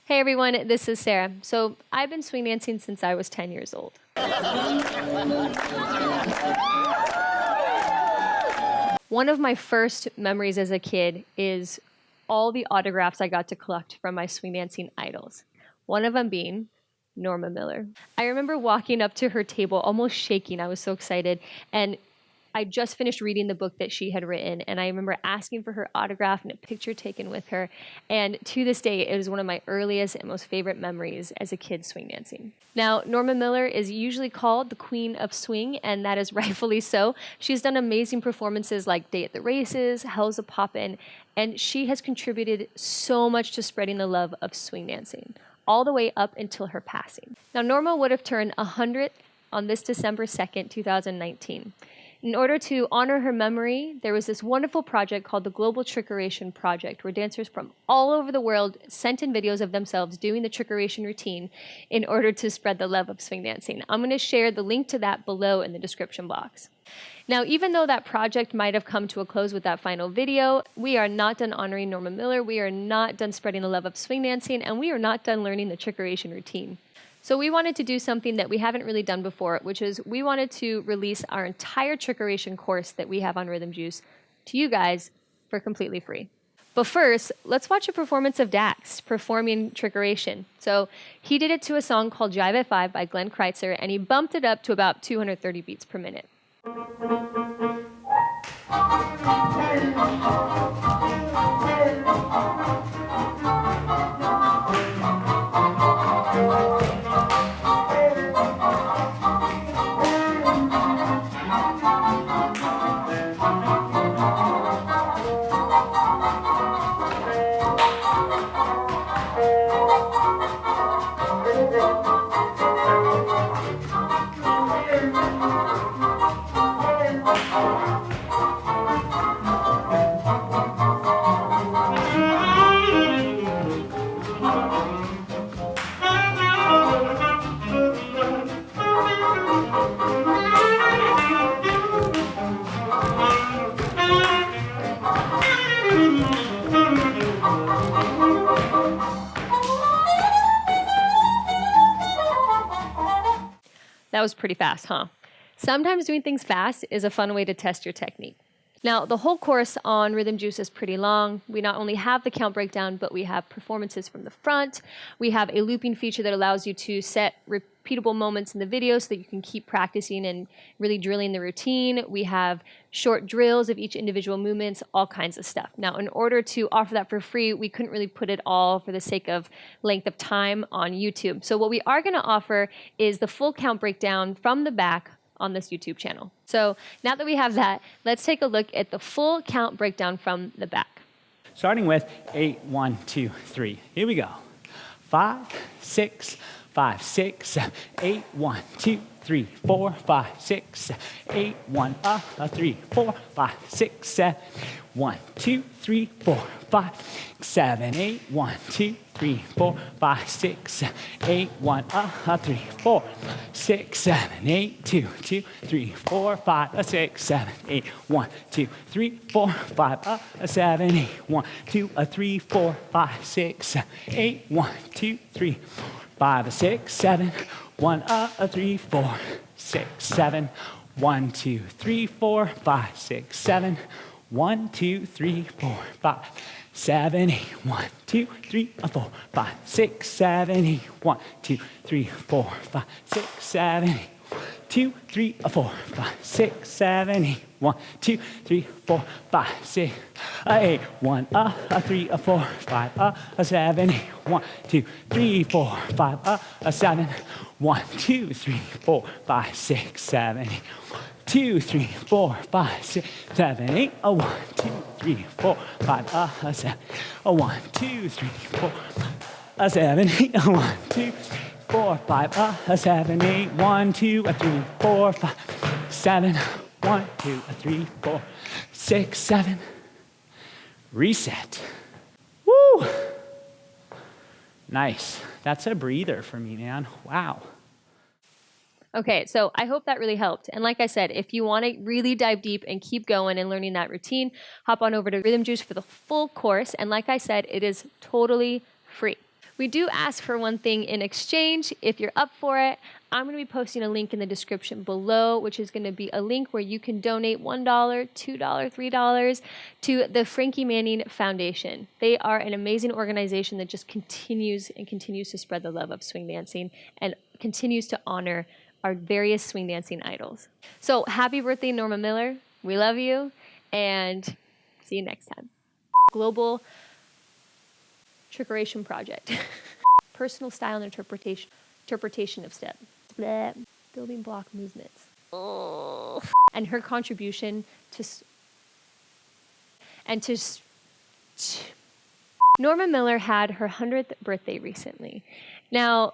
Hey everyone, this is Sarah. So I've been swing dancing since I was 10 years old. One of my first memories as a kid is all the autographs I got to collect from my swing dancing idols. One of them being Norma Miller. I remember walking up to her table almost shaking. I was so excited. And I just finished reading the book that she had written, and I remember asking for her autograph and a picture taken with her. And to this day, it is one of my earliest and most favorite memories as a kid swing dancing. Now, Norma Miller is usually called the Queen of Swing, and that is rightfully so. She's done amazing performances like Day at the Races, Hell's a Poppin', and she has contributed so much to spreading the love of swing dancing, all the way up until her passing. Now, Norma would have turned 100 on this December 2nd, 2019. In order to honor her memory, there was this wonderful project called the Global Trickeration Project, where dancers from all over the world sent in videos of themselves doing the trickeration routine in order to spread the love of swing dancing. I'm going to share the link to that below in the description box. Now, even though that project might have come to a close with that final video, we are not done honoring Norma Miller, we are not done spreading the love of swing dancing, and we are not done learning the trickeration routine. So we wanted to do something that we haven't really done before, which is we wanted to release our entire trickeration course that we have on Rhythmjuice to you guys for completely free. But first, let's watch a performance of Dax performing trickeration. So he did it to a song called Jive at 5 by Glenn Kreitzer, and he bumped it up to about 230 beats per minute. That was pretty fast, huh? Sometimes doing things fast is a fun way to test your technique. Now, the whole course on Rhythmjuice is pretty long. We not only have the count breakdown, but we have performances from the front. We have a looping feature that allows you to set repeatable moments in the video so that you can keep practicing and really drilling the routine. We have short drills of each individual movements, all kinds of stuff. Now, in order to offer that for free, we couldn't really put it all for the sake of length of time on YouTube. So what we are going to offer is the full count breakdown from the back on this YouTube channel. So now that we have that, let's take a look at the full count breakdown from the back. Starting with 8, 1, 2, 3. Here we go. 5, 6, 5, 6, 7, 8, 1, 2, 3, 4, 5, 6, 8, 1, 3, 4, 5, 6, 7, 1, 2, 3, 4, 5, 7, 8, 1, 2, 3, 4, 5, 6, 8, 1, 3, 4, 6, 7, 8, 2, 2, 3, 4, 5, 6, 7, 8, 1, 2, 3, 4, 5, 7, 8, 1, 2, 3, 4, 5, 6, 8, 1, 2, 3, 5, 6, 7, 1, 3, 4, 6, 7, 1, 2, 3, 4, 5, 6, 7, 1, 2, 3, 4, 5, 7, 8, 1, 2, 3, 4, 5, 6, 7, 8, 1, 2, 3, 4, 5, 6, 7, 8, 2, 3, 4, 5, 6, 7, 8, 1, 2, 3, 4, 5, 6, 8, 1, 3, 4, 5, 7, 8, 1, 2, 3, 4, 5, 7, 1, 2, 3, 4, 5, 6, 7, 8, 2, 3, 4, 5, 6, 7, 8, 1, 2, 3, 4, 5, 7, 1, 2, 3, 4, 7, 8, 1, 2, 4, 5, 7, 8, 1, 2, 3, 4, 5, 7, 1, 2, 3, 4, 6, 7. Reset. Woo! Nice. That's a breather for me, man. Wow. Okay, so I hope that really helped. And like I said, if you want to really dive deep and keep going and learning that routine, hop on over to Rhythmjuice for the full course. And like I said, it is totally free. We do ask for one thing in exchange. If you're up for it, I'm going to be posting a link in the description below, which is going to be a link where you can donate $1, $2, $3 to the Frankie Manning Foundation. They are an amazing organization that just continues to spread the love of swing dancing and continues to honor our various swing dancing idols. So happy birthday, Norma Miller. We love you, and see you next time. Global Trickeration Project. Personal style and interpretation of step. Bleh. Building block movements. Oh. And her contribution to Norma Miller had her 100th birthday recently. Now,